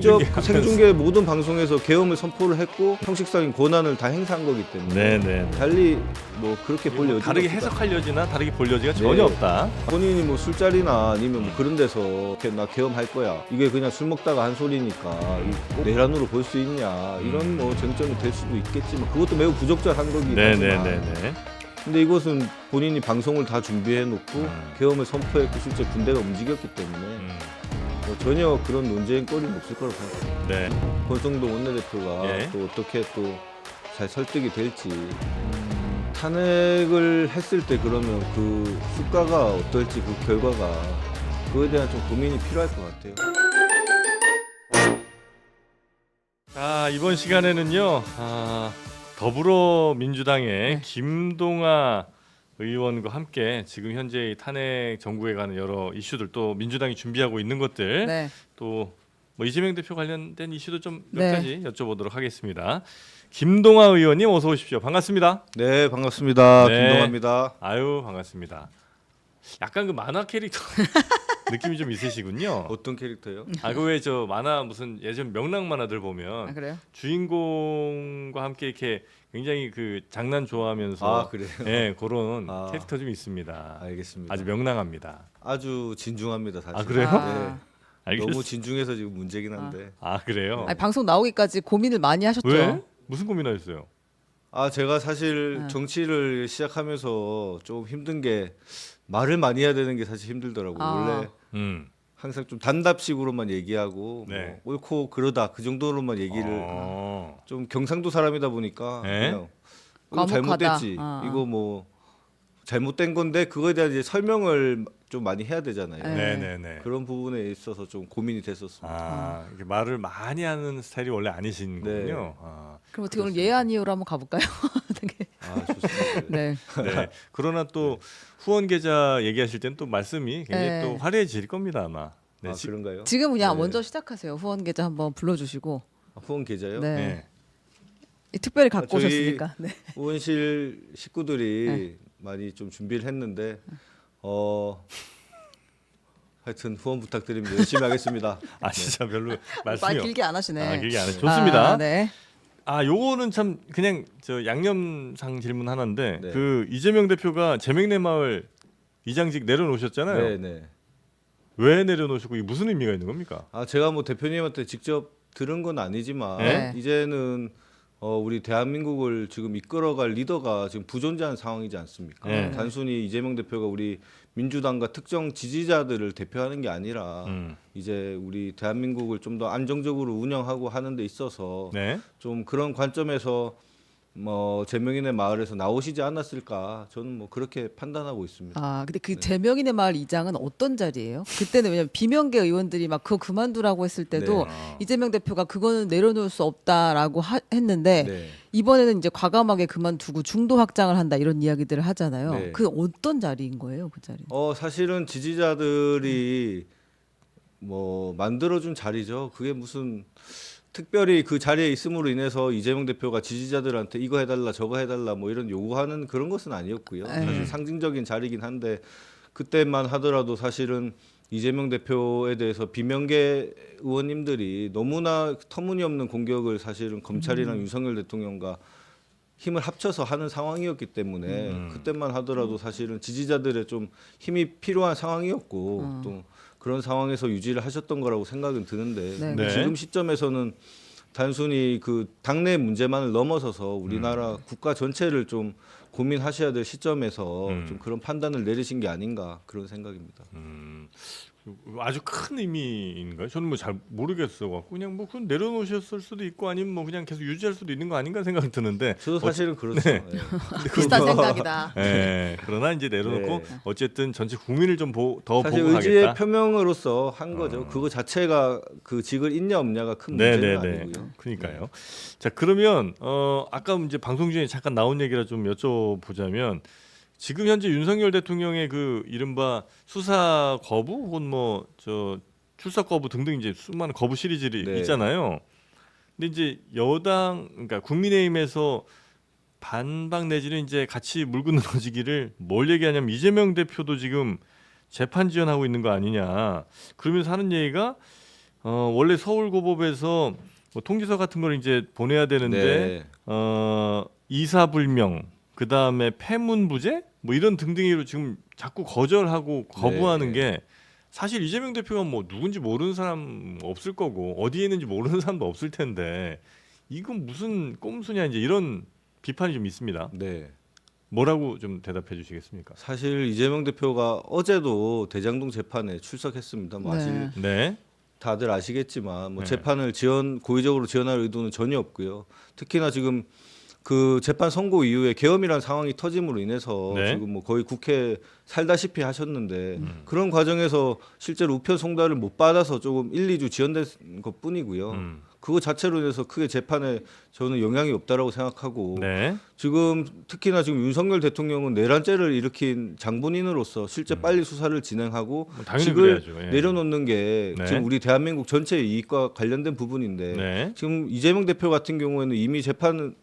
직접 생중계 그 생중계 모든 방송에서 계엄을 선포를 했고 형식적인 권한을 다 행사한 거기 때문에 네네. 달리 뭐 그렇게 볼 여지가 다르게 없다. 해석할 여지나 다르게 볼 여지가 네. 전혀 없다. 본인이 뭐 술자리나 아니면 뭐 그런 데서 이렇게 나 계엄할 거야 이게 그냥 술 먹다가 한 소리니까 꼭 내란으로 볼 수 있냐 이런 뭐 쟁점이 될 수도 있겠지만 그것도 매우 부적절한 거긴 하지만 네네네네. 근데 이것은 본인이 방송을 다 준비해 놓고 계엄을 선포했고 실제 군대가 움직였기 때문에 뭐 전혀 그런 논쟁거리는 없을 거라고 생각합니다. 네. 권성동 원내대표가 예. 또 어떻게 또 잘 설득이 될지 탄핵을 했을 때 그러면 그 수가가 어떨지 그 결과가 그거에 대한 좀 고민이 필요할 것 같아요. 자, 이번 시간에는요. 더불어민주당의 네. 김동아 의원과 함께 지금 현재 이 탄핵 정국에 관한 여러 이슈들 또 민주당이 준비하고 있는 것들 네. 또 뭐 이재명 대표 관련된 이슈도 좀 몇 네. 가지 여쭤보도록 하겠습니다. 김동아 의원님 어서 오십시오. 반갑습니다. 네, 반갑습니다. 네. 김동아입니다. 아유 반갑습니다. 약간 그 만화 캐릭터 느낌이 좀 있으시군요. 어떤 캐릭터요? 그 왜 저 만화 무슨 예전 명랑 만화들 보면 아, 그래요? 주인공과 함께 이렇게 굉장히 그 장난 좋아하면서 아, 그래요? 예, 그런 아. 캐릭터 좀 있습니다. 알겠습니다. 아주 명랑합니다. 아주 진중합니다, 사실. 아, 그래요? 아. 너무 진중해서 지금 문제긴 한데. 그래요? 아니, 방송 나오기까지 고민을 많이 하셨죠? 왜? 무슨 고민하셨어요? 제가 사실 네. 정치를 시작하면서 좀 힘든 게 말을 많이 해야 되는 게 사실 힘들더라고요. 아. 원래 음. 항상 좀 단답식으로만 얘기하고 네. 뭐 옳고 그러다 그 정도로만 얘기를 좀 경상도 사람이다 보니까 네. 그냥 이거 과묵하다. 잘못됐지 아. 이거 뭐 잘못된 건데 그거에 대한 이제 설명을 좀 많이 해야 되잖아요. 네. 네네네. 그런 부분에 있어서 좀 고민이 됐었습니다. 이렇게 말을 많이 하는 스타일이 원래 아니신 네. 거군요. 그럼 어떻게 오늘 예안이요로 한번 가볼까요? 되게. 좋습니다. 네. 네. 그러나 또 후원 계좌 얘기하실 때는 또 말씀이 굉장히 네. 또 화려해질 겁니다 아마. 네. 그런가요? 지금 그냥 네. 먼저 시작하세요. 후원 계좌 한번 불러주시고. 후원 계좌요? 네. 네. 특별히 갖고 저희 오셨으니까. 네. 의원실 식구들이 많이 좀 준비를 했는데 하여튼 후원 부탁드립니다. 열심히 하겠습니다. 진짜 별로 말 말씀이 길게 안 하시네. 길게 안 해서 좋습니다. 네. 요거는 참 그냥 저 양념상 질문 하나인데 네. 그 이재명 대표가 재명내 마을 이장직 내려놓으셨잖아요. 네. 왜 내려놓으시고 이게 무슨 의미가 있는 겁니까? 제가 뭐 대표님한테 직접 들은 건 아니지만 네. 이제는 우리 대한민국을 지금 이끌어갈 리더가 지금 부존재한 상황이지 않습니까? 네. 단순히 이재명 대표가 우리 민주당과 특정 지지자들을 대표하는 게 아니라 이제 우리 대한민국을 좀 더 안정적으로 운영하고 하는 데 있어서 네. 좀 그런 관점에서 제명인의 마을에서 나오시지 않았을까 저는 뭐 그렇게 판단하고 있습니다. 근데 그 제명인의 마을 이장은 어떤 자리예요? 그때는 왜냐면 비명계 의원들이 막 그거 그만두라고 했을 때도 네. 이재명 대표가 그거는 내려놓을 수 없다라고 했는데 네. 이번에는 이제 과감하게 그만두고 중도 확장을 한다 이런 이야기들을 하잖아요. 네. 그 어떤 자리인 거예요, 그 자리? 사실은 지지자들이 뭐 만들어준 자리죠. 그게 무슨 특별히 그 자리에 있음으로 인해서 이재명 대표가 지지자들한테 이거 해달라 저거 해달라 뭐 이런 요구하는 그런 것은 아니었고요. 사실 상징적인 자리긴 한데 그때만 하더라도 사실은 이재명 대표에 대해서 비명계 의원님들이 너무나 터무니없는 공격을 사실은 검찰이랑 윤석열 대통령과 힘을 합쳐서 하는 상황이었기 때문에 그때만 하더라도 사실은 지지자들의 좀 힘이 필요한 상황이었고 또 그런 상황에서 유지를 하셨던 거라고 생각은 드는데 네. 네. 지금 시점에서는 단순히 그 당내 문제만을 넘어서서 우리나라 국가 전체를 좀 고민하셔야 될 시점에서 좀 그런 판단을 내리신 게 아닌가 그런 생각입니다. 아주 큰 의미인가요? 저는 뭐 잘 모르겠어. 그냥 뭐 그건 내려놓으셨을 수도 있고 아니면 뭐 그냥 계속 유지할 수도 있는 거 아닌가 생각이 드는데. 저도 사실은 그렇죠. 네. 예. 비슷한 생각이다. 네. 그러나 이제 내려놓고 네. 어쨌든 전체 국민을 좀 더 사실 보고 의지의 가겠다. 표명으로서 한 거죠. 그거 자체가 그 직을 있냐 없냐가 큰 문제는 아니고요. 그러니까요. 자 그러면 아까 이제 방송 중에 잠깐 나온 얘기라 좀 여쭤보자면 지금 현재 윤석열 대통령의 그 이른바 수사 거부 혹은 뭐 저 출석 거부 등등 이제 수많은 거부 시리즈들이 네. 있잖아요. 근데 이제 여당 그러니까 국민의힘에서 반박 내지는 이제 같이 물고 늘어지기를 뭘 얘기하냐면 이재명 대표도 지금 재판 지원하고 있는 거 아니냐. 그러면서 하는 얘기가 원래 서울고법에서 뭐 통지서 같은 걸 이제 보내야 되는데 네. 이사불명, 그 다음에 폐문부재, 뭐 이런 등등으로 지금 자꾸 거절하고 거부하는 네. 게 사실 이재명 대표가 뭐 누군지 모르는 사람 없을 거고 어디에 있는지 모르는 사람도 없을 텐데 이건 무슨 꼼수냐 이제 이런 비판이 좀 있습니다. 네. 뭐라고 좀 대답해 주시겠습니까? 사실 이재명 대표가 어제도 대장동 재판에 출석했습니다. 뭐 네. 네. 다들 아시겠지만 뭐 네. 재판을 고의적으로 지연할 의도는 전혀 없고요. 특히나 지금 그 재판 선고 이후에 계엄이라는 상황이 터짐으로 인해서 네. 지금 뭐 거의 국회 살다시피 하셨는데 그런 과정에서 실제로 우편 송달을 못 받아서 조금 1, 2주 지연된 것뿐이고요. 그거 자체로 인해서 크게 재판에 저는 영향이 없다라고 생각하고 네. 지금 특히나 지금 윤석열 대통령은 내란죄를 일으킨 장본인으로서 실제 빨리 수사를 진행하고 뭐 당연히 직을 그래야죠. 예. 내려놓는 게 네. 지금 우리 대한민국 전체의 이익과 관련된 부분인데 네. 지금 이재명 대표 같은 경우에는 이미 재판은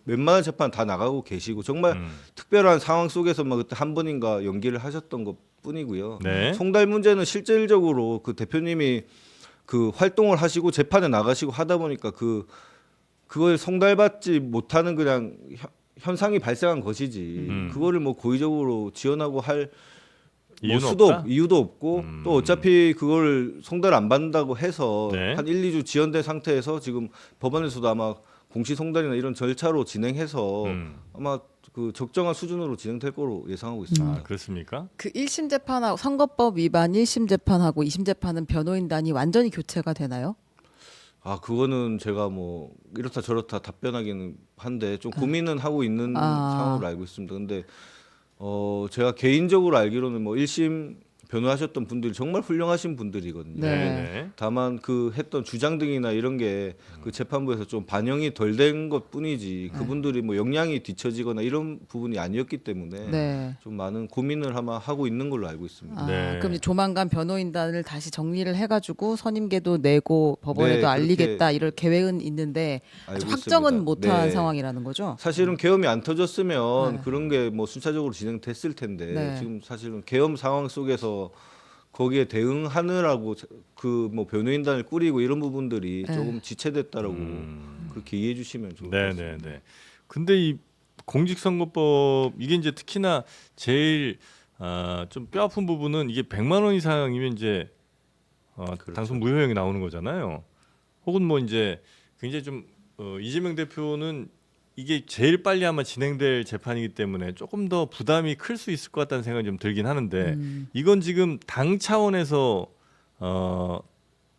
웬만한 재판 다 나가고 계시고 정말 특별한 상황 속에서만 그때 한 번인가 연기를 하셨던 것 뿐이고요. 네. 송달 문제는 실질적으로 그 대표님이 그 활동을 하시고 재판에 나가시고 하다 보니까 그걸 송달받지 못하는 그냥 현상이 발생한 것이지 그거를 뭐 고의적으로 지원하고 할 뭐 이유는 없다? 이유도 없고 또 어차피 그걸 송달 안 받는다고 해서 네. 한 1, 2주 지연된 상태에서 지금 법원에서도 아마 공시 송달이나 이런 절차로 진행해서 아마 그 적정한 수준으로 진행될 거로 예상하고 있습니다. 아, 그렇습니까? 그 1심 재판하고 선거법 위반 1심 재판하고 2심 재판은 변호인단이 완전히 교체가 되나요? 아 그거는 제가 뭐 이렇다 저렇다 답변하기는 한데 좀 고민은 하고 있는 상황으로 알고 있습니다. 근데 제가 개인적으로 알기로는 뭐 1심 변호하셨던 분들이 정말 훌륭하신 분들이거든요. 네. 네. 다만 그 했던 주장 등이나 이런 게 그 재판부에서 좀 반영이 덜 된 것뿐이지 그분들이 뭐 역량이 뒤처지거나 이런 부분이 아니었기 때문에 네. 좀 많은 고민을 아마 하고 있는 걸로 알고 있습니다. 아, 네. 그럼 이제 조만간 변호인단을 다시 정리를 해가지고 선임계도 내고 법원에도 네, 알리겠다 이럴 계획은 있는데 알고 아직 확정은 있습니다. 못한 네. 상황이라는 거죠. 사실은 계엄이 안 터졌으면 네. 그런 게 뭐 순차적으로 진행됐을 텐데 네. 지금 사실은 계엄 상황 속에서 거기에 대응하느라고 그 뭐 변호인단을 꾸리고 이런 부분들이 네. 조금 지체됐다라고 그렇게 이해해 주시면 좋을 것 네, 같습니다. 네, 네. 근데 이 공직선거법 이게 이제 특히나 제일 좀 뼈아픈 부분은 이게 100만 원 이상이면 이제 그렇죠. 당선 무효형이 나오는 거잖아요. 혹은 뭐 이제 굉장히 좀 이재명 대표는 이게 제일 빨리 아마 진행될 재판이기 때문에 조금 더 부담이 클 수 있을 것 같다는 생각이 좀 들긴 하는데 이건 지금 당 차원에서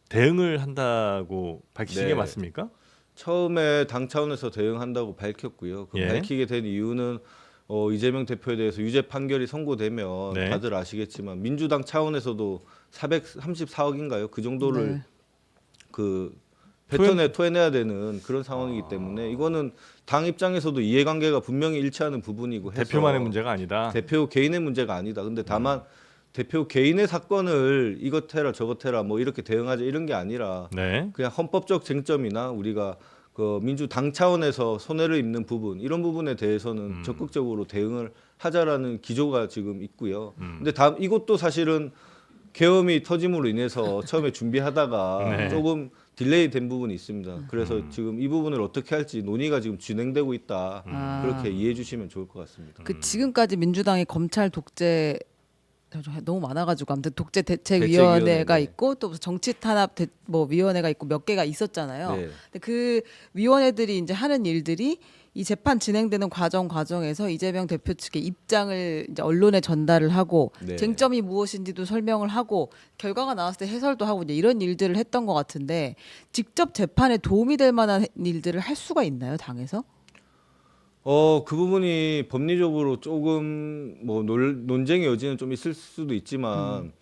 대응을 한다고 밝히신 게 네. 맞습니까? 처음에 당 차원에서 대응한다고 밝혔고요. 그 예. 밝히게 된 이유는 이재명 대표에 대해서 유죄 판결이 선고되면 네. 다들 아시겠지만 민주당 차원에서도 434억인가요? 그 정도를 네. 그 패턴에 토해내야 되는 그런 상황이기 때문에 이거는 당 입장에서도 이해관계가 분명히 일치하는 부분이고 해서 대표만의 문제가 아니다. 대표 개인의 문제가 아니다. 근데 다만 대표 개인의 사건을 이것 해라 저것 해라 뭐 이렇게 대응하자 이런 게 아니라 네. 그냥 헌법적 쟁점이나 우리가 그 민주당 차원에서 손해를 입는 부분 이런 부분에 대해서는 적극적으로 대응을 하자라는 기조가 지금 있고요. 근데 이것도 사실은 계엄이 터짐으로 인해서 처음에 준비하다가 네. 조금 딜레이 된 부분이 있습니다. 그래서 지금 이 부분을 어떻게 할지 논의가 지금 진행되고 있다. 그렇게 이해해 주시면 좋을 것 같습니다. 그 지금까지 민주당이 검찰 독재 너무 많아가지고 아무튼 독재 대책위원회가 대책위원회, 네. 있고 또 정치 탄압 뭐 위원회가 있고 몇 개가 있었잖아요. 네. 근데 그 위원회들이 이제 하는 일들이 이 재판 진행되는 과정에서 이재명 대표 측의 입장을 이제 언론에 전달을 하고 네. 쟁점이 무엇인지도 설명을 하고 결과가 나왔을 때 해설도 하고 이제 이런 일들을 했던 것 같은데 직접 재판에 도움이 될 만한 일들을 할 수가 있나요, 당에서? 그 부분이 법리적으로 조금 뭐 논쟁의 여지는 좀 있을 수도 있지만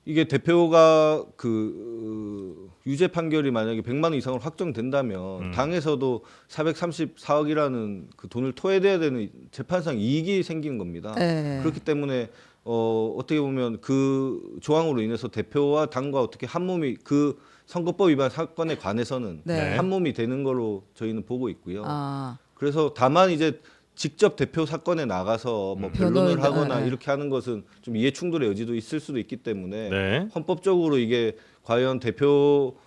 이게 대표가 그 유죄 판결이 만약에 100만 원 이상으로 확정된다면 당에서도 434억이라는 그 돈을 토해내야 되는 재판상 이익이 생기는 겁니다. 네. 그렇기 때문에 어떻게 보면 그 조항으로 인해서 대표와 당과 어떻게 한 몸이 그 선거법 위반 사건에 관해서는 네. 한 몸이 되는 걸로 저희는 보고 있고요. 아, 그래서 다만 이제 직접 대표 사건에 나가서 뭐 변호인, 변론을 하거나 네. 이렇게 하는 것은 좀 이해 충돌의 여지도 있을 수도 있기 때문에 네. 헌법적으로 이게 과연 대표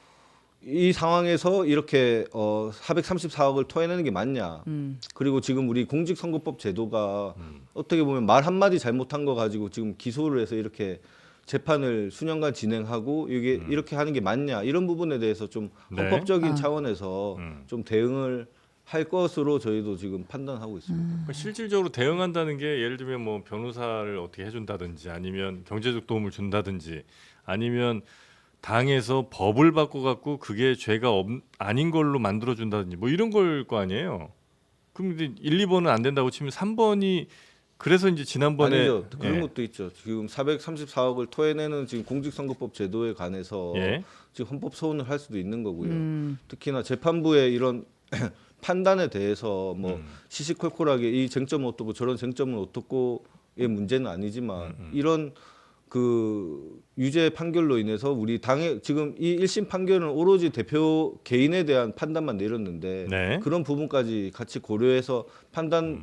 이 상황에서 이렇게 434억을 토해내는 게 맞냐? 그리고 지금 우리 공직선거법 제도가 어떻게 보면 말 한마디 잘못한 거 가지고 지금 기소를 해서 이렇게 재판을 수년간 진행하고 이게 이렇게 하는 게 맞냐? 이런 부분에 대해서 좀 네. 헌법적인 아. 차원에서 좀 대응을 할 것으로 저희도 지금 판단하고 있습니다. 그러니까 실질적으로 대응한다는 게 예를 들면 뭐 변호사를 어떻게 해준다든지 아니면 경제적 도움을 준다든지 아니면 당에서 법을 바꿔갖고 그게 죄가 아닌 걸로 만들어준다든지 뭐 이런 걸 거 아니에요. 그럼 이제 1, 2번은 안 된다고 치면 3번이 그래서 이제 지난번에 아니죠. 그런 예. 것도 있죠. 지금 434억을 토해내는 지금 공직선거법 제도에 관해서 예. 지금 헌법 소원을 할 수도 있는 거고요. 특히나 재판부의 이런 판단에 대해서 뭐 시시콜콜하게 이 쟁점은 어떻고 저런 쟁점은 어떻고의 문제는 아니지만 이런 그 유죄 판결로 인해서 우리 당의 지금 이 1심 판결은 오로지 대표 개인에 대한 판단만 내렸는데 네. 그런 부분까지 같이 고려해서 판단을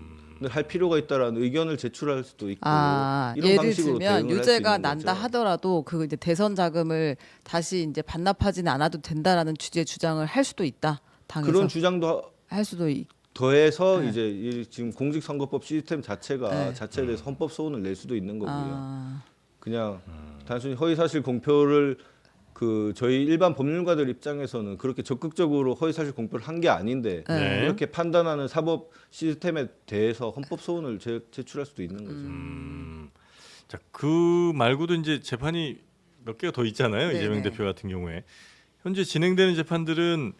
할 필요가 있다라는 의견을 제출할 수도 있고 이런 예를 방식으로 들면 대응을 할수 유죄가 있는 난다 거죠. 하더라도 그 이제 대선 자금을 다시 이제 반납하지는 않아도 된다라는 취지의 주장을 할 수도 있다. 당에서 그런 주장도 할 수도 더해서 네. 이제 이 지금 공직선거법 시스템 자체가 네. 자체에 대해서 헌법 소원을 낼 수도 있는 거고요. 아, 그냥 단순히 허위사실 공표를 그 저희 일반 법률가들 입장에서는 그렇게 적극적으로 허위사실 공표를 한 게 아닌데 네. 이렇게 판단하는 사법 시스템에 대해서 헌법 소원을 제출할 수도 있는 거죠. 자, 그 말고도 이제 재판이 몇 개가 더 있잖아요. 네네. 이재명 대표 같은 경우에 현재 진행되는 재판들은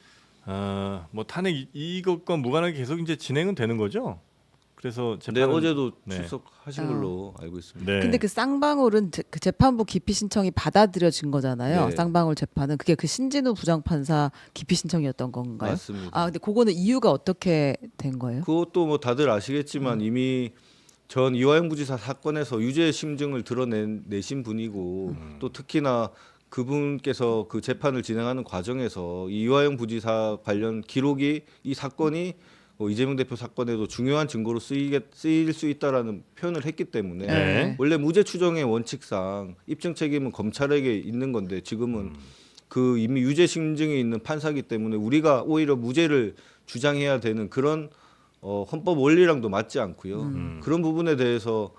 뭐 탄핵 이것과 무관하게 계속 이제 진행은 되는 거죠. 그래서 네, 재판은 어제도 네. 출석하신 걸로 알고 있습니다. 네. 근데 그 쌍방울은 그 재판부 기피 신청이 받아들여진 거잖아요. 네. 쌍방울 재판은 그게 그 신진우 부장판사 기피 신청이었던 건가요? 맞습니다. 아, 근데 그거는 이유가 어떻게 된 거예요? 그것도 뭐 다들 아시겠지만 이미 전 이화영 부지사 사건에서 유죄 심증을 드러내신 분이고 또 특히나 그분께서 그 재판을 진행하는 과정에서 이화영 부지사 관련 기록이 이 사건이 이재명 대표 사건에도 중요한 증거로 쓰일 수 있다라는 표현을 했기 때문에 네. 원래 무죄 추정의 원칙상 입증 책임은 검찰에게 있는 건데 지금은 그 이미 유죄 심증이 있는 판사기 때문에 우리가 오히려 무죄를 주장해야 되는 그런 헌법 원리랑도 맞지 않고요. 그런 부분에 대해서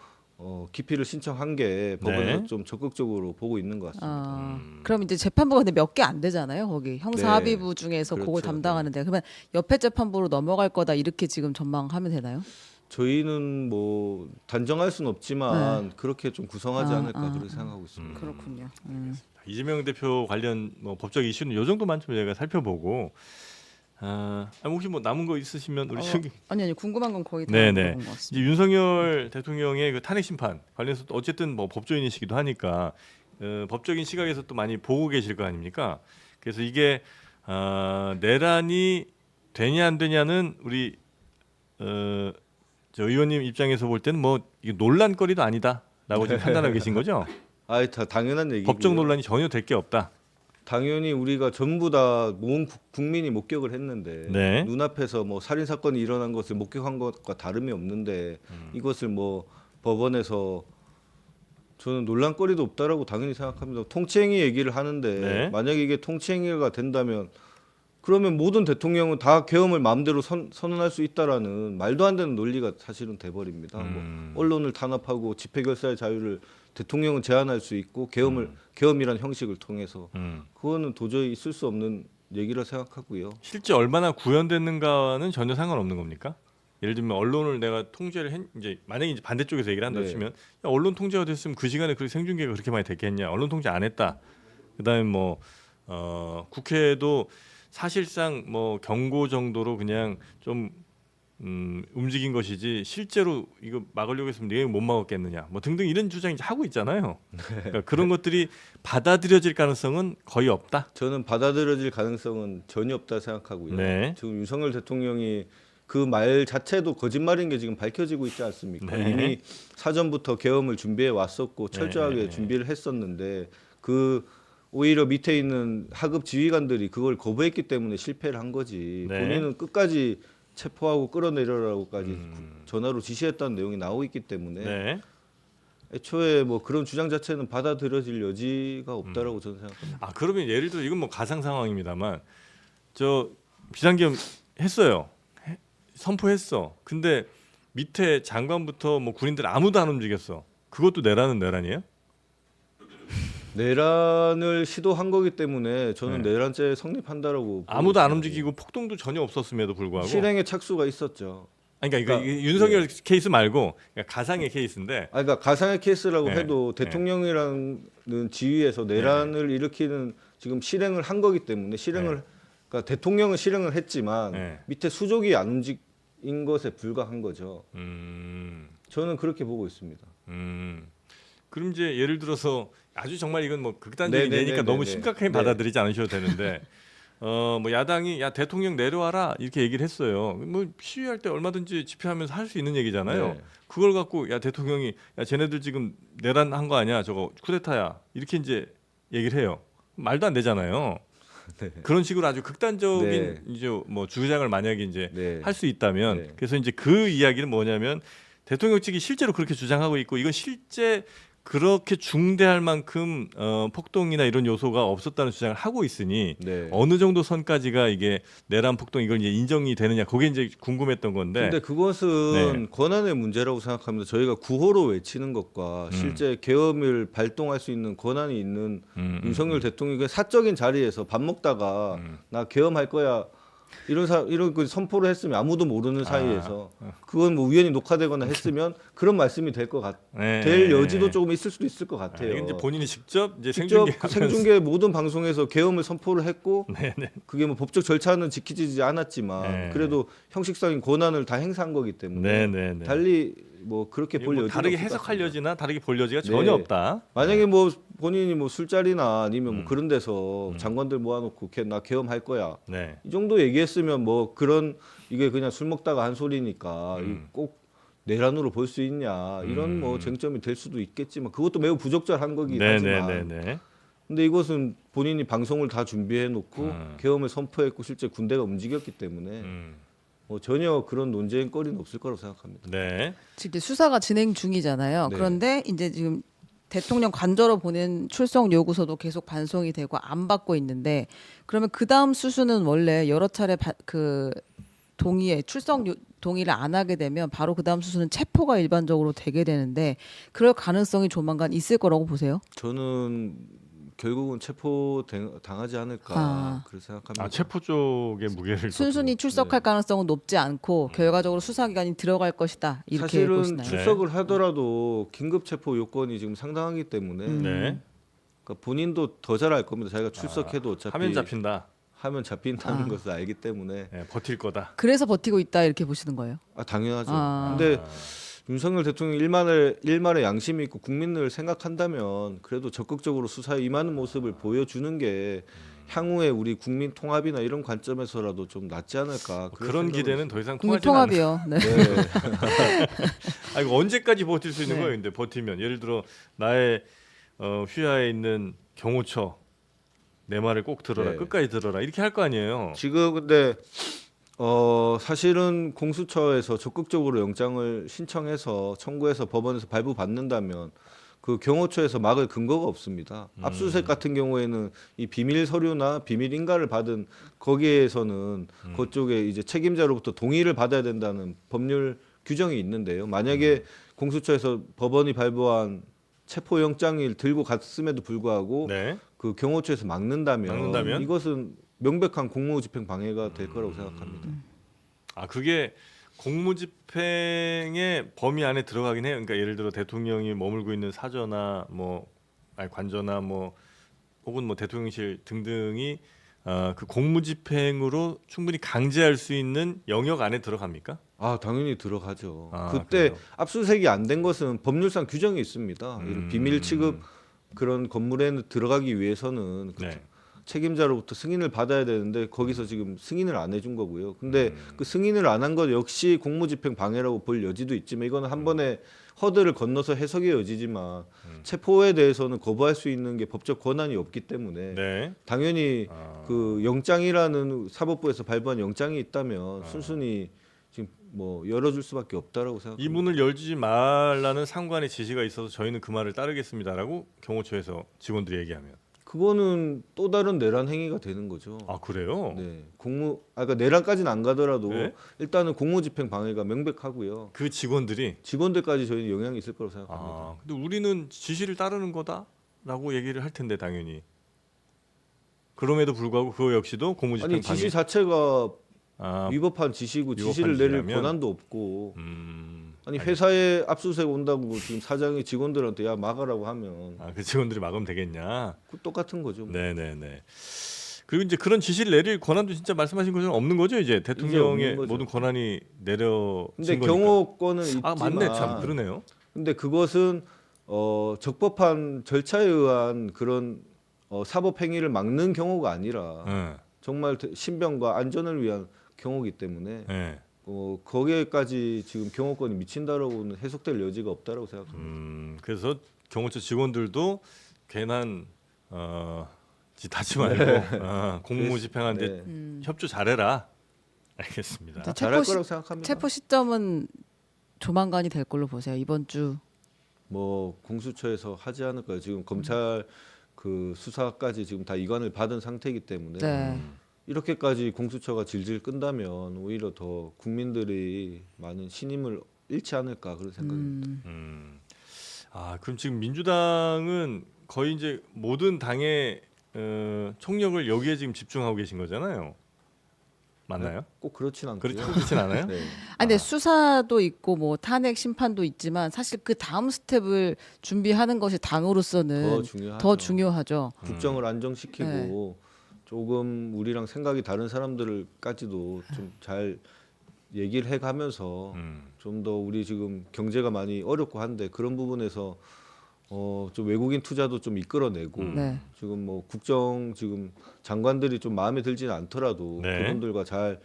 기피를 신청한 게 법원에서 네. 좀 적극적으로 보고 있는 것 같습니다. 그럼 이제 재판부가 근데 몇 개 안 되잖아요. 거기 형사 네. 합의부 중에서 그걸 그렇죠. 담당하는데 그러면 옆에 재판부로 넘어갈 거다 이렇게 지금 전망하면 되나요? 저희는 뭐 단정할 수는 없지만 그렇게 좀 구성하지 않을까 그렇게 생각하고 있습니다. 그렇군요. 이재명 대표 관련 뭐 법적 이슈는 요 정도만 좀 저희가 살펴보고 혹시 뭐 남은 거 있으시면 우리 저기 아니 궁금한 건 거의 다 네네. 물어본 것 같습니다. 이제 윤석열 대통령의 그 탄핵 심판 관련해서 또 어쨌든 뭐 법조인이시기도 하니까 법적인 시각에서 또 많이 보고 계실 거 아닙니까? 그래서 이게 내란이 되냐 안 되냐는 우리 저 의원님 입장에서 볼 때는 뭐 이게 논란거리도 아니다라고 지금 판단하고 계신 거죠? 다 당연한 얘기고요. 법적 논란이 전혀 될 게 없다. 당연히 우리가 전부 다 모든 국민이 목격을 했는데 네. 눈앞에서 뭐 살인 사건이 일어난 것을 목격한 것과 다름이 없는데 이것을 뭐 법원에서 저는 논란거리도 없다라고 당연히 생각합니다. 통치행위 얘기를 하는데 네. 만약에 이게 통치행위가 된다면 그러면 모든 대통령은 다 계엄을 마음대로 선언할 수 있다라는 말도 안 되는 논리가 사실은 돼버립니다. 뭐 언론을 탄압하고 집회 결사의 자유를 대통령은 제한할 수 있고 계엄이란 형식을 통해서 그거는 도저히 있을 수 없는 얘기라 생각하고요. 실제 얼마나 구현됐는가는 전혀 상관없는 겁니까? 예를 들면 언론을 내가 통제를 이제 만약에 이제 반대쪽에서 얘기를 한다 네. 치면 야, 언론 통제가 됐으면 그 시간에 그 생중계가 그렇게 많이 됐겠냐? 언론 통제 안 했다. 그다음에 뭐 국회도 사실상 뭐 경고 정도로 그냥 좀 움직인 것이지 실제로 이거 막으려고 했으면 네가 못 막았겠느냐 뭐 등등 이런 주장 이제 하고 있잖아요. 그러니까 그런 것들이 받아들여질 가능성은 거의 없다. 저는 받아들여질 가능성은 전혀 없다 생각하고요. 네. 지금 윤석열 대통령이 그 말 자체도 거짓말인 게 지금 밝혀지고 있지 않습니까? 네. 이미 사전부터 계엄을 준비해 왔었고 철저하게 네. 준비를 했었는데 그 오히려 밑에 있는 하급 지휘관들이 그걸 거부했기 때문에 실패를 한 거지. 네. 본인은 끝까지 체포하고 끌어내려라고까지 전화로 지시했다는 내용이 나오고 있기 때문에 네. 애초에 뭐 그런 주장 자체는 받아들여질 여지가 없다라고 저는 생각합니다. 아 그러면 예를 들어 이건 뭐 가상 상황입니다만 저 비상계엄 했어요. 선포했어. 근데 밑에 장관부터 뭐 군인들 아무도 안 움직였어. 그것도 내란은 내란이에요? 내란을 시도한 거기 때문에 저는 네. 내란죄 성립한다라고 보고 아무도 안 있습니다. 움직이고 폭동도 전혀 없었음에도 불구하고. 실행에 착수가 있었죠. 아니, 그러니까 이거 윤석열 케이스 말고 그러니까 가상의 케이스인데. 그러니까 가상의 케이스라고 네. 해도 네. 대통령이라는 지위에서 내란을 일으키는 지금 실행을 한 거기 때문에 실행을 그러니까 대통령은 실행을 했지만 네. 밑에 수족이 안 움직인 것에 불과한 거죠. 음. 저는 그렇게 보고 있습니다. 그럼 이제 예를 들어서 아주 정말 이건 뭐 극단적인 네네네네네. 예니까 너무 심각하게 네. 받아들이지 않으셔도 되는데 뭐 야당이 야 대통령 내려와라 이렇게 얘기를 했어요. 뭐 시위할 때 얼마든지 집회하면서 할 수 있는 얘기잖아요. 네. 그걸 갖고 야 대통령이 야 쟤네들 지금 내란한 거 아니야? 저거 쿠데타야. 이렇게 이제 얘기를 해요. 말도 안 되잖아요. 네. 그런 식으로 아주 극단적인 네. 이제 뭐 주장을 만약에 이제 네. 할 수 있다면 네. 그래서 이제 그 이야기는 뭐냐면 대통령 측이 실제로 그렇게 주장하고 있고 이건 실제 그렇게 중대할 만큼 폭동이나 이런 요소가 없었다는 주장을 하고 있으니 네. 어느 정도 선까지가 이게 내란 폭동 이걸 이제 인정이 되느냐 그게 이제 궁금했던 건데 근데 그것은 네. 권한의 문제라고 생각합니다. 저희가 구호로 외치는 것과 실제 계엄을 발동할 수 있는 권한이 있는 윤석열 대통령이 사적인 자리에서 밥 먹다가 나 계엄할 거야 이런 그 선포를 했으면 아무도 모르는 사이에서 그건 뭐 우연히 녹화되거나 했으면 그런 말씀이 될 네. 여지도 조금 있을 수도 있을 것 아, 같아요. 이게 이제 본인이 직접 이제 직접 생중계 그 생중계 모든 방송에서 계엄을 선포를 했고 네네. 그게 뭐 법적 절차는 지키지 않았지만 네. 그래도 형식적인 권한을 다 행사한 거기 때문에 네네네. 달리 뭐 그렇게 볼 뭐 여지가 다르게 없을 것 해석할 같습니다. 여지나 다르게 볼 여지가 네. 전혀 없다. 만약에 뭐 본인이 뭐 술자리나 아니면 뭐 그런 데서 장관들 모아놓고 나 계엄할 거야 네. 이 정도 얘기했으면 뭐 그런 이게 그냥 술 먹다가 한 소리니까 꼭 내란으로 볼 수 있냐 이런 뭐 쟁점이 될 수도 있겠지만 그것도 매우 부적절한 거긴 하지만 네네네네. 근데 이것은 본인이 방송을 다 준비해 놓고 계엄을 선포했고 실제 군대가 움직였기 때문에 뭐 전혀 그런 논쟁거리는 없을 거라고 생각합니다. 네. 지금 이제 수사가 진행 중이잖아요. 네. 그런데 이제 지금 대통령 관저로 보낸 출석 요구서도 계속 반송이 되고 안 받고 있는데 그러면 그 다음 수순은 원래 여러 차례 그 동의에 동의를 안 하게 되면 바로 그 다음 수순은 체포가 일반적으로 되게 되는데 그럴 가능성이 조만간 있을 거라고 보세요? 저는 결국은 체포 당하지 않을까 그렇게 생각합니다. 아 체포 쪽에 무게를 순순히 출석할 가능성은 높지 않고 결과적으로 수사 기간이 들어갈 것이다 이렇게 사실은 보시나요? 출석을 하더라도 긴급 체포 요건이 지금 상당하기 때문에 네. 그러니까 본인도 더 잘 알 겁니다. 자기가 출석해도 어차피 하면 잡힌다. 하면 잡힌다는 것을 알기 때문에 네, 버틸 거다. 그래서 버티고 있다 이렇게 보시는 거예요? 당연하죠. 아. 근데 윤석열 대통령 일말의 양심이 있고 국민을 생각한다면 그래도 적극적으로 수사에 임하는 모습을 보여주는 게 향후에 우리 국민 통합이나 이런 관점에서라도 좀 낫지 않을까 그런 기대는 더 이상 국민 통하지 않는. 통합이요. 네. 네. 아 이거 언제까지 버틸 수 있는 네. 거예요? 근데 버티면 예를 들어 나의 휘하에 있는 경호처 내 말을 꼭 들어라 네. 끝까지 들어라 이렇게 할 거 아니에요. 지금 근데 사실은 공수처에서 적극적으로 영장을 신청해서 청구해서 법원에서 발부받는다면 그 경호처에서 막을 근거가 없습니다. 압수수색 같은 경우에는 이 비밀 서류나 비밀 인가를 받은 거기에서는 그쪽에 이제 책임자로부터 동의를 받아야 된다는 법률 규정이 있는데요. 만약에 공수처에서 법원이 발부한 체포영장을 들고 갔음에도 불구하고 네. 그 경호처에서 막는다면 이것은 명백한 공무집행 방해가 될 거라고 생각합니다. 아 그게 공무집행의 범위 안에 들어가긴 해요. 그러니까 예를 들어 대통령이 머물고 있는 사저나 관저나 혹은 대통령실 등등이 그 공무집행으로 충분히 강제할 수 있는 영역 안에 들어갑니까? 당연히 들어가죠. 아, 그때 그래요? 압수수색이 안 된 것은 법률상 규정이 있습니다. 이런 비밀 취급 그런 건물에 들어가기 위해서는 그 네. 책임자로부터 승인을 받아야 되는데 거기서 지금 승인을 안 해준 거고요. 근데 그 승인을 안 한 것 역시 공무집행 방해라고 볼 여지도 있지만 이거는 한 번에 허들을 건너서 해석의 여지지만 체포에 대해서는 거부할 수 있는 게 법적 권한이 없기 때문에 네. 당연히 그 영장이라는 사법부에서 발부한 영장이 있다면 순순히 지금 뭐 열어줄 수밖에 없다라고 생각합니다. 이 문을 열지 말라는 상관의 지시가 있어서 저희는 그 말을 따르겠습니다라고 경호처에서 직원들이 얘기하면 그거는 또 다른 내란 행위가 되는 거죠. 아 그래요? 네, 그러니까 내란까지는 안 가더라도 네? 일단은 공무집행 방해가 명백하고요. 그 직원들이 직원들까지 저희는 영향이 있을 거라고 생각합니다. 아 근데 우리는 지시를 따르는 거다라고 얘기를 할 텐데 당연히 그럼에도 불구하고 그거 역시도 공무집행 아니 방해 지시 자체가 아, 위법한 지시고 위법한 지시를 내릴 지시라면? 권한도 없고 아니 알겠습니다. 회사에 압수수색 온다고 지금 사장이 직원들한테 야 막아라고 하면 아, 그 직원들이 막으면 되겠냐? 그 똑같은 거죠. 뭐. 네네네. 그리고 이제 그런 지시를 내릴 권한도 진짜 말씀하신 것처럼 없는 거죠 이제 대통령의 없는 거죠. 모든 권한이 내려진 근데 거니까. 경호권은 있지만 아 맞네 참 그러네요. 근데 그것은 적법한 절차에 의한 그런 사법 행위를 막는 경우가 아니라 네. 정말 신변과 안전을 위한 경우이기 때문에 네. 거기에까지 지금 경호권이 미친다라고는 해석될 여지가 없다라고 생각합니다. 그래서 경호처 직원들도 괜한 짓 하지 말고 공무집행하는데 네. 협조 잘해라. 알겠습니다. 자, 잘할 체포 시- 거라고 생각합니다. 체포 시점은 조만간이 될 걸로 보세요. 이번 주. 뭐 공수처에서 하지 않을까요? 지금 검찰 그 수사까지 지금 다 이관을 받은 상태이기 때문에 네. 이렇게까지 공수처가 질질 끈다면 오히려 더 국민들이 많은 신임을 잃지 않을까 그런 생각입니다. 아 그럼 지금 민주당은 거의 이제 모든 당의 총력을 여기에 지금 집중하고 계신 거잖아요. 맞나요? 꼭 그렇진 않고요. 그렇진 않아요? 네. 아, 근데 수사도 있고 뭐 탄핵 심판도 있지만 사실 그 다음 스텝을 준비하는 것이 당으로서는 더 중요하죠. 국정을 안정시키고 조금 우리랑 생각이 다른 사람들까지도 좀 잘 얘기를 해가면서 좀 더 우리 지금 경제가 많이 어렵고 한데 그런 부분에서 좀 외국인 투자도 좀 이끌어내고 네. 지금 뭐 국정 지금 장관들이 좀 마음에 들지는 않더라도 네. 그분들과 잘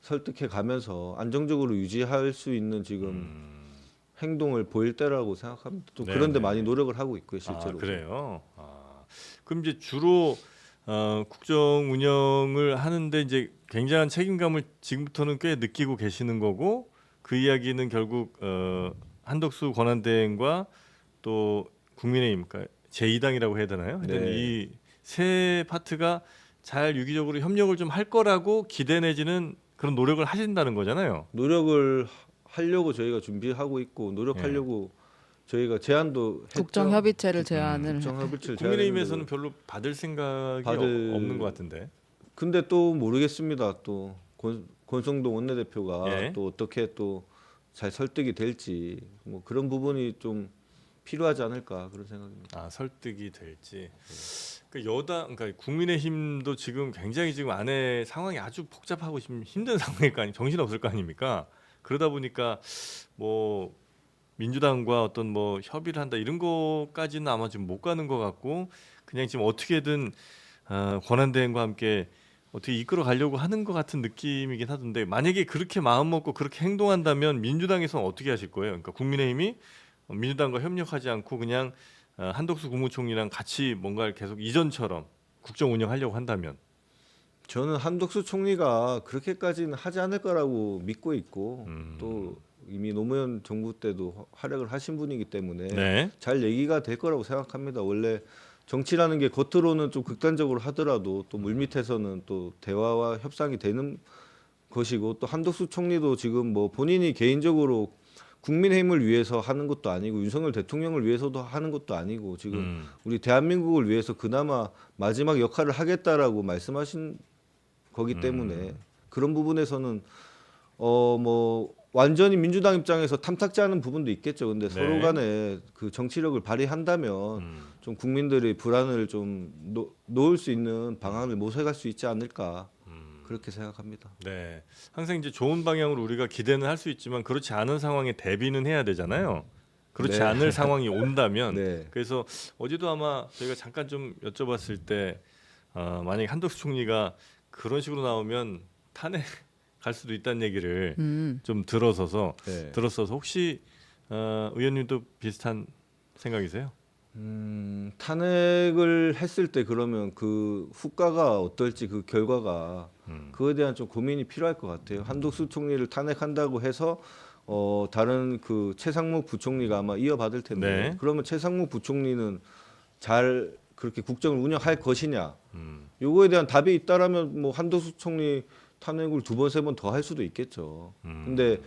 설득해 가면서 안정적으로 유지할 수 있는 지금 행동을 보일 때라고 생각합니다. 또 네, 그런데 네, 많이 네. 노력을 하고 있고요, 실제로. 아, 그래요. 그럼 이제 주로 국정 운영을 하는데 이제 굉장한 책임감을 지금부터는 꽤 느끼고 계시는 거고 그 이야기는 결국 한덕수 권한대행과 또 국민의힘 그러니까 제2당이라고 해야 되나요? 하여튼 네. 이 세 파트가 잘 유기적으로 협력을 좀 할 거라고 기대 내지는 그런 노력을 하신다는 거잖아요. 노력을 하려고 저희가 준비하고 있고 노력하려고 저희가 제안도 했죠. 국정협의체를 제안을 국정협의체를 국민의힘에서는 제안했는데 별로 받을 생각이 받을- 없는 것 같은데. 근데 또 모르겠습니다. 또 권성동 원내대표가 예. 또 어떻게 또 잘 설득이 될지 뭐 그런 부분이 좀 필요하지 않을까 그런 생각입니다. 아 설득이 될지. 그러니까 여당, 그러니까 국민의힘도 지금 굉장히 지금 안에 상황이 아주 복잡하고 지금 힘든 상황일 거 아니, 정신 없을 거 아닙니까? 그러다 보니까 뭐 민주당과 어떤 뭐 협의를 한다 이런 거까지는 아마 지금 못 가는 것 같고 그냥 지금 어떻게든 권한대행과 함께 어떻게 이끌어 가려고 하는 것 같은 느낌이긴 하던데 만약에 그렇게 마음 먹고 그렇게 행동한다면 민주당에서는 어떻게 하실 거예요? 그러니까 국민의힘이 민주당과 협력하지 않고 그냥 한덕수 국무총리랑 같이 뭔가를 계속 이전처럼 국정 운영하려고 한다면 저는 한덕수 총리가 그렇게까지는 하지 않을 거라고 믿고 있고 또 이미 노무현 정부 때도 활약을 하신 분이기 때문에 네. 잘 얘기가 될 거라고 생각합니다. 원래 정치라는 게 겉으로는 좀 극단적으로 하더라도 또 물밑에서는 또 대화와 협상이 되는 것이고 또 한덕수 총리도 지금 뭐 본인이 개인적으로 국민의힘을 위해서 하는 것도 아니고 윤석열 대통령을 위해서도 하는 것도 아니고 지금 우리 대한민국을 위해서 그나마 마지막 역할을 하겠다라고 말씀하신 거기 때문에 그런 부분에서는 뭐 완전히 민주당 입장에서 탐탁지 않은 부분도 있겠죠. 근데 네. 서로 간에 그 정치력을 발휘한다면 좀 국민들의 불안을 좀 놓을 수 있는 방안을 모색할 수 있지 않을까 그렇게 생각합니다. 네. 항상 이제 좋은 방향으로 우리가 기대는 할 수 있지만 그렇지 않은 상황에 대비는 해야 되잖아요. 그렇지 네. 않을 상황이 온다면 네. 그래서 어제도 아마 저희가 잠깐 좀 여쭤봤을 때 만약에 한덕수 총리가 그런 식으로 나오면 탄핵 갈 수도 있다는 얘기를 좀 들었어서 네. 혹시 의원님도 비슷한 생각이세요? 탄핵을 했을 때 그러면 그 후과가 어떨지 그 결과가 그거에 대한 좀 고민이 필요할 것 같아요. 한덕수 총리를 탄핵한다고 해서 다른 그 최상목 부총리가 아마 이어받을 텐데 네. 그러면 최상목 부총리는 잘 그렇게 국정을 운영할 것이냐? 요거에 대한 답이 있다라면 뭐 한덕수 총리 탄핵을 2번, 3번 더 할 수도 있겠죠. 근데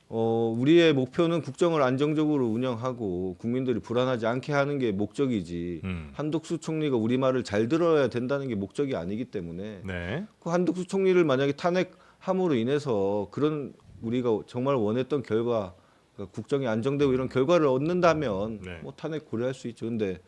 우리의 목표는 국정을 안정적으로 운영하고 국민들이 불안하지 않게 하는 게 목적이지 한덕수 총리가 우리 말을 잘 들어야 된다는 게 목적이 아니기 때문에 네. 그 한덕수 총리를 만약에 탄핵함으로 인해서 그런 우리가 정말 원했던 결과 그러니까 국정이 안정되고 이런 결과를 얻는다면 네. 뭐 탄핵 고려할 수 있죠. 근데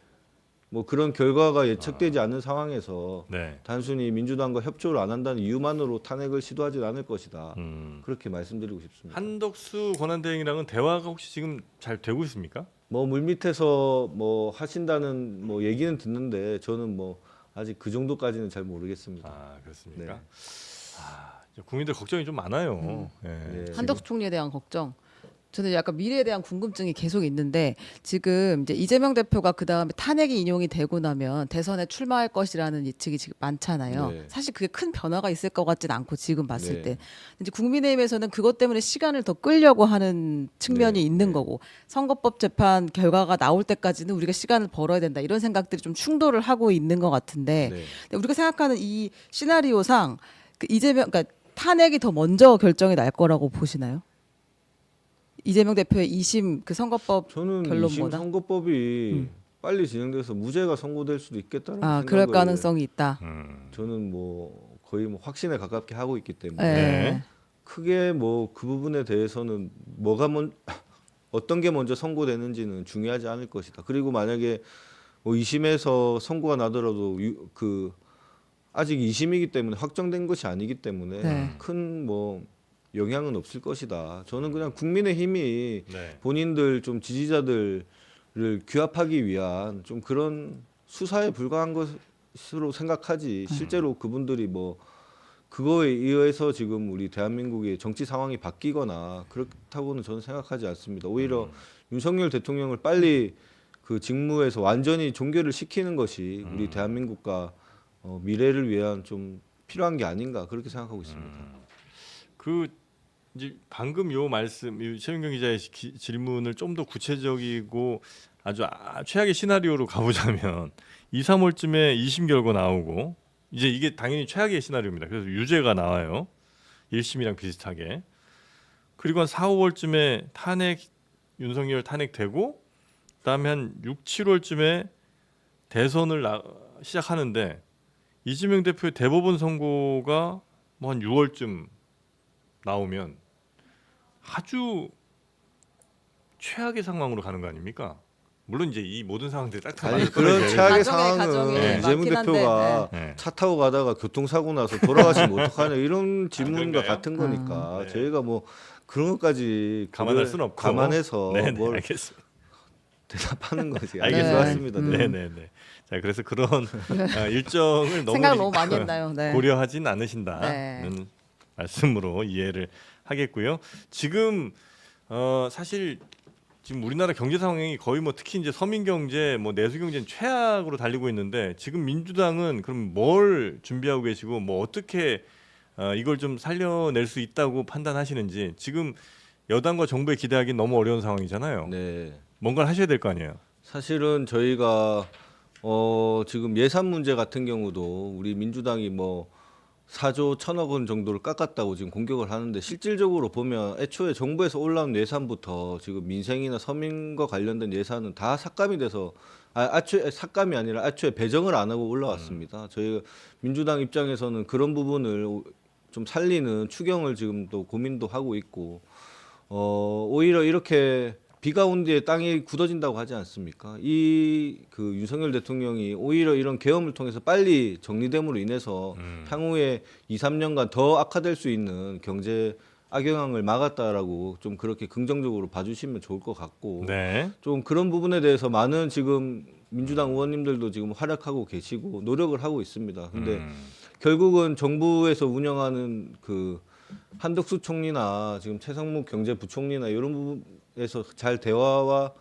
뭐 그런 결과가 예측되지 않는 상황에서 네. 단순히 민주당과 협조를 안 한다는 이유만으로 탄핵을 시도하지 않을 것이다. 음. 그렇게 말씀드리고 싶습니다. 한덕수 권한대행이랑은 대화가 혹시 지금 잘 되고 있습니까? 뭐 물밑에서 뭐 하신다는 뭐 얘기는 듣는데 저는 뭐 아직 그 정도까지는 잘 모르겠습니다. 아 그렇습니까? 네. 아, 이제 국민들 걱정이 좀 많아요. 예. 네. 한덕수 총리에 대한 걱정. 저는 약간 미래에 대한 궁금증이 계속 있는데 지금 이제 이재명 대표가 그 다음에 탄핵이 인용이 되고 나면 대선에 출마할 것이라는 예측이 지금 많잖아요. 네. 사실 그게 큰 변화가 있을 것 같지는 않고 지금 봤을 네. 때 이제 국민의힘에서는 그것 때문에 시간을 더 끌려고 하는 측면이 네. 있는 네. 거고 선거법 재판 결과가 나올 때까지는 우리가 시간을 벌어야 된다 이런 생각들이 좀 충돌을 하고 있는 것 같은데 네. 근데 우리가 생각하는 이 시나리오상 그 이재명 그러니까 탄핵이 더 먼저 결정이 날 거라고 보시나요? 이재명 대표의 2심 그 선거법 저는 결론보다? 2심 선거법이 빨리 진행돼서 무죄가 선고될 수도 있겠다는 아 생각을 그럴 가능성이 있다. 저는 뭐 거의 뭐 확신에 가깝게 하고 있기 때문에 네. 크게 뭐 그 부분에 대해서는 뭐가 어떤 게 먼저 선고되는지는 중요하지 않을 것이다. 그리고 만약에 뭐 2심에서 선고가 나더라도 그 아직 2심이기 때문에 확정된 것이 아니기 때문에 네. 큰 뭐 영향은 없을 것이다. 저는 그냥 국민의힘이 네. 본인들 좀 지지자들을 규합하기 위한 좀 그런 수사에 불과한 것으로 생각하지 실제로 그분들이 뭐 그거에 의해서 지금 우리 대한민국의 정치 상황이 바뀌거나 그렇다고는 저는 생각하지 않습니다. 오히려 윤석열 대통령을 빨리 그 직무에서 완전히 종결을 시키는 것이 우리 대한민국과 미래를 위한 좀 필요한 게 아닌가 그렇게 생각하고 있습니다. 그 이제 방금 요 말씀, 이 최민경 기자의 질문을 좀 더 구체적이고 아주 최악의 시나리오로 가보자면 2, 3월쯤에 2심 결과 나오고 이제 이게 당연히 최악의 시나리오입니다. 그래서 유죄가 나와요. 1심이랑 비슷하게. 그리고 한 4, 5월쯤에 윤석열 탄핵되고 그다음에 한 6, 7월쯤에 대선을 시작하는데 이재명 대표의 대법원 선고가 뭐 한 6월쯤 나오면 아주 최악의 상황으로 가는 거 아닙니까? 물론 이제 이 모든 상황들이 딱 아니 맞을 그런 거예요. 최악의 가정에 상황은 네. 이재명 많긴 한데, 대표가 네. 차 타고 가다가 교통사고 나서 돌아가시면 어떡하냐 이런 질문과 그런가요? 같은 거니까 네. 저희가 뭐 그런 것까지 감안할 수는 없고 감안해서 네네, 뭘 알겠습니다. 대답하는 거지. 알겠습니다. 알겠습니다. 네. 네네네. 자 그래서 그런 일정을 너무 생각을 너무 많이 했나요? 네. 고려하진 않으신다는 네. 말씀으로 이해를 하겠고요. 지금 사실 지금 우리나라 경제 상황이 거의 뭐 특히 이제 서민 경제, 뭐 내수 경제는 최악으로 달리고 있는데 지금 민주당은 그럼 뭘 준비하고 계시고 뭐 어떻게 이걸 좀 살려낼 수 있다고 판단하시는지 지금 여당과 정부에 기대하기는 너무 어려운 상황이잖아요. 네. 뭔가를 하셔야 될 거 아니에요. 사실은 저희가 지금 예산 문제 같은 경우도 우리 민주당이 뭐 4조 1천억 원 정도를 깎았다고 지금 공격을 하는데 실질적으로 보면 애초에 정부에서 올라온 예산부터 지금 민생이나 서민과 관련된 예산은 다 삭감이 돼서 애초에 삭감이 아니라 애초에 배정을 안 하고 올라왔습니다. 저희가 민주당 입장에서는 그런 부분을 좀 살리는 추경을 지금 또 고민도 하고 있고 오히려 이렇게 비가 온 뒤에 땅이 굳어진다고 하지 않습니까? 그 윤석열 대통령이 오히려 이런 계엄을 통해서 빨리 정리됨으로 인해서 향후에 2, 3년간 더 악화될 수 있는 경제 악영향을 막았다라고 좀 그렇게 긍정적으로 봐주시면 좋을 것 같고 네. 좀 그런 부분에 대해서 많은 지금 민주당 의원님들도 지금 활약하고 계시고 노력을 하고 있습니다. 근데 결국은 정부에서 운영하는 그 한덕수 총리나 지금 최상목 경제부총리나 이런 부분에서 잘 대화와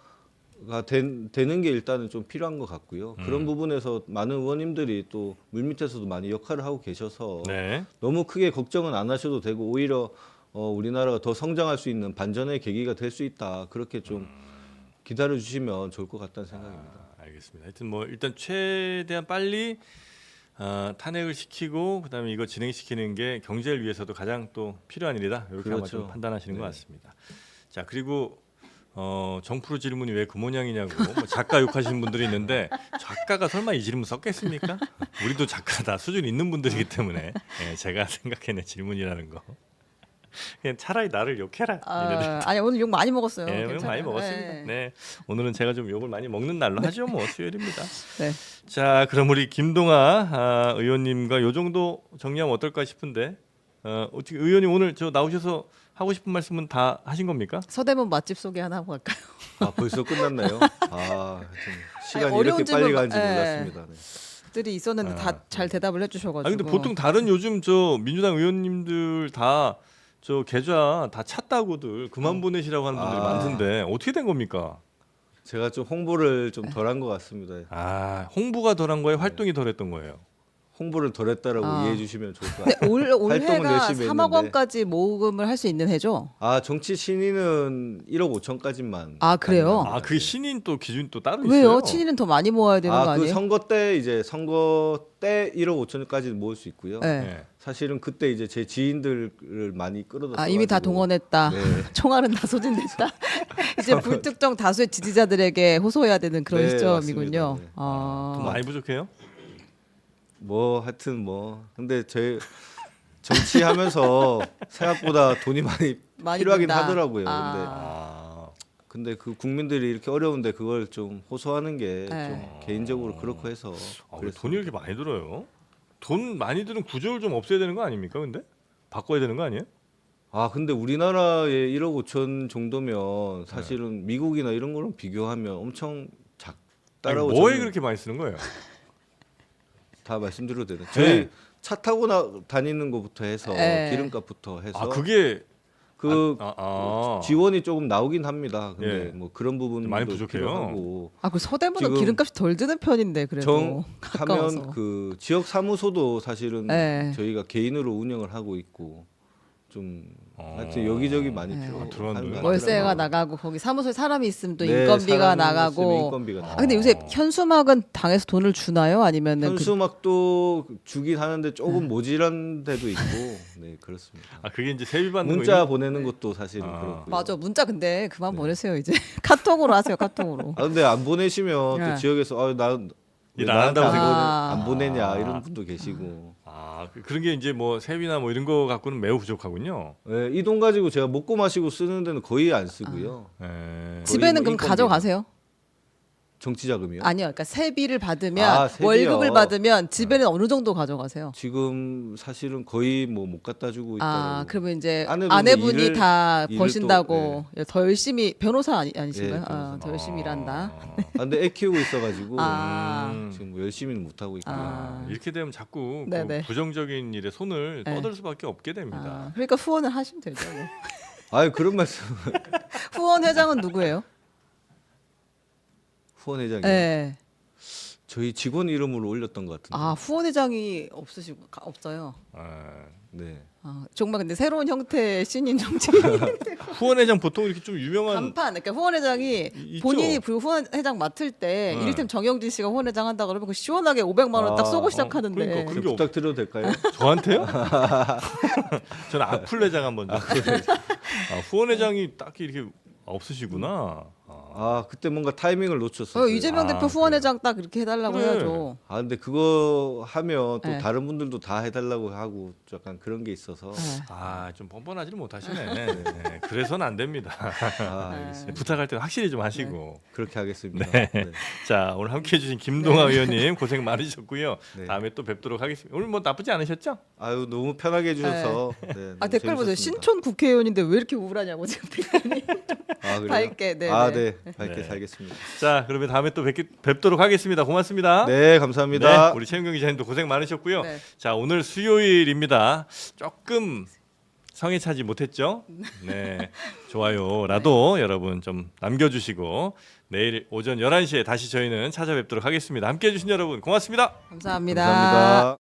되는 게 일단은 좀 필요한 것 같고요. 그런 부분에서 많은 의원님들이 또 물밑에서도 많이 역할을 하고 계셔서 네. 너무 크게 걱정은 안 하셔도 되고 오히려 우리나라가 더 성장할 수 있는 반전의 계기가 될 수 있다. 그렇게 좀 기다려 주시면 좋을 것 같다는 생각입니다. 알겠습니다. 하여튼 뭐 일단 최대한 빨리 탄핵을 시키고 그다음에 이거 진행시키는 게 경제를 위해서도 가장 또 필요한 일이다. 이렇게 아마 그렇죠. 좀 판단하시는 네. 것 같습니다. 자 그리고 정프로 질문이 왜 그 모양이냐고 뭐 작가 욕하시는 분들이 있는데 작가가 설마 이 질문 썼겠습니까? 우리도 작가다 수준 있는 분들이기 때문에 제가 생각해낸 질문이라는 거. 그냥 차라리 나를 욕해라. 이래도 아니 오늘 욕 많이 먹었어요. 네, 괜찮아요. 많이 먹었습니다. 네. 네. 오늘은 제가 좀 욕을 많이 먹는 날로 하죠. 뭐 수요일입니다. 네. 자, 그럼 우리 김동아 의원님과 요 정도 정리하면 어떨까 싶은데 어떻게 의원님 오늘 저 나오셔서 하고 싶은 말씀은 다 하신 겁니까? 서대문 맛집 소개 하나 하고 갈까요? 아 벌써 끝났나요? 하여튼 시간이 아니, 어려운 이렇게 빨리 질문 가는지 예. 몰랐습니다. 네. 들이 있었는데 다 잘 대답을 해주셔가지고. 아니 근데 보통 다른 요즘 저 민주당 의원님들 다 저 계좌 다 찼다고들 그만 보내시라고 하는 분들이 많던데 어떻게 된 겁니까? 제가 좀 홍보를 좀 덜한 것 같습니다. 홍보가 덜한 거예요? 활동이 덜했던 거예요? 홍보를 덜했다라고 아. 이해해 주시면 좋을 것 근데 같아요. 올 활동을 해가 열심히 3억 원까지 모금을 할 수 있는 해죠? 아 정치 신인은 1억 5천까지만. 아, 그래요? 그 신인 또 기준 또 따로 왜요? 있어요? 친인은 더 많이 모아야 되는 거 그 아니에요? 선거 때 이제 선거 때 1억 5천까지 모을 수 있고요. 네. 네. 사실은 그때 이제 제 지인들을 많이 끌어다. 아 이미 다 동원했다. 네. 총알은 다 소진됐다. 이제 불특정 다수의 지지자들에게 호소해야 되는 그런 네, 시점이군요. 맞습니다. 네. 돈 많이 부족해요? 뭐 하여튼 뭐 근데 제 정치하면서 생각보다 돈이 많이 필요하긴 든다. 하더라고요. 아. 근데 그 국민들이 이렇게 어려운데 그걸 좀 호소하는 게 좀 네. 개인적으로 그렇고 해서 왜 그래서 돈이 이렇게 많이 들어요? 돈 많이 드는 구조를 좀 없애야 되는 거 아닙니까? 근데 바꿔야 되는 거 아니에요? 근데 우리나라의 1억 5천 정도면 사실은 미국이나 이런 거랑 비교하면 엄청 작다라고 뭐에 저는 그렇게 많이 쓰는 거예요? 다 말씀드려도 되나요? 저희 네. 차 타고 다니는 것부터 해서 네. 기름값부터 해서 그게 그 지원이 조금 나오긴 합니다. 근데 예. 뭐 그런 부분도 많이 부족해요. 필요하고 그 서대문은 지금 기름값이 덜 드는 편인데 그래도 가까워서. 하면 그 지역 사무소도 사실은 네. 저희가 개인으로 운영을 하고 있고 좀 하여튼 여기저기 많이 네. 필요한 들어간 돈이 것 월세가 같더라고요. 나가고 거기 사무소에 사람이 있으면 또 네, 인건비가 사람이 있으면 나가고. 인건비가 아 근데 요새 현수막은 당에서 돈을 주나요? 아니면은 현수막도 주긴 하는데 조금 모질한 데도 있고 네 그렇습니다. 그게 이제 세비 받는 문자 거 보내는 것도 사실은 그렇고요. 맞아 문자 근데 그만 네. 보내세요 이제 카톡으로 하세요 카톡으로. 근데 안 보내시면 네. 또 지역에서 왜 일 안 나한테 한다고 안 보내냐 이런 분도 계시고 그런 게 이제 뭐 세비나 뭐 이런 거 갖고는 매우 부족하군요. 네, 이 돈 가지고 제가 먹고 마시고 쓰는 데는 거의 안 쓰고요. 예. 집에는 뭐 그럼 인건비. 가져가세요? 정치 자금이요? 아니요, 그러니까 세비를 받으면 세비요. 월급을 받으면 집에는 어느 정도 가져가세요? 지금 사실은 거의 뭐 못 갖다 주고 있다고. 그러면 이제 아내분도 아내분이 일을- 다 일을 버신다고 더 열심히 변호사 아니신가요? 예, 변호사. 더 열심히 일한다. 근데 애 키우고 있어가지고 아. 지금 뭐 열심히는 못 하고 있고. 이렇게 되면 자꾸 그 네네. 부정적인 일에 손을 네. 뻗을 수밖에 없게 됩니다. 그러니까 후원을 하시면 되죠. 뭐. 아유 그런 말씀. 후원 회장은 누구예요? 후원 회장이 네. 저희 직원 이름으로 올렸던 것 같은데. 후원 회장이 없어요. 네. 정말 근데 새로운 형태의 신인 정치 후원회장 보통 이렇게 좀 유명한 간판. 그러니까 후원 회장이 있죠? 본인이 후원 회장 맡을 때 네. 이를테면 정영진 씨가 후원 회장 한다 그러면 그 시원하게 500만 원 딱 쏘고 시작하는데. 그러니까 그 그게 부탁드려도 될까요? 저한테요? 저는 악플 회장 한번 좀. 후원회장이 딱히 이렇게 없으시구나. 그때 뭔가 타이밍을 놓쳤어요. 이재명 대표 후원 회장 딱 이렇게 해달라고 그래. 해야죠. 근데 그거 하면 또 네. 다른 분들도 다 해달라고 하고 약간 그런 게 있어서. 네. 좀 뻔뻔하지를 못하시네. 네, 그래서는 안 됩니다. 알겠습니다. 부탁할 때는 확실히 좀 하시고. 그렇게 하겠습니다. 네. 네. 자 오늘 함께해 주신 김동아 의원님 고생 많으셨고요. 네. 다음에 또 뵙도록 하겠습니다. 오늘 뭐 나쁘지 않으셨죠? 아유 너무 편하게 해주셔서. 네, 너무 댓글 보세요. 재밌었습니다. 신촌 국회의원인데 왜 이렇게 우울하냐고 지금 댓글이. 그래요? 밝게, 네, 네, 밝게 네. 살겠습니다. 자 그러면 다음에 또 뵙도록 하겠습니다. 고맙습니다. 네, 감사합니다. 네, 우리 최은경 기자님도 고생 많으셨고요. 네. 자 오늘 수요일입니다. 조금 성에 차지 못했죠? 네. 좋아요라도 여러분 좀 남겨주시고 내일 오전 11시에 다시 저희는 찾아뵙도록 하겠습니다. 함께해 주신 여러분 고맙습니다. 감사합니다. 감사합니다.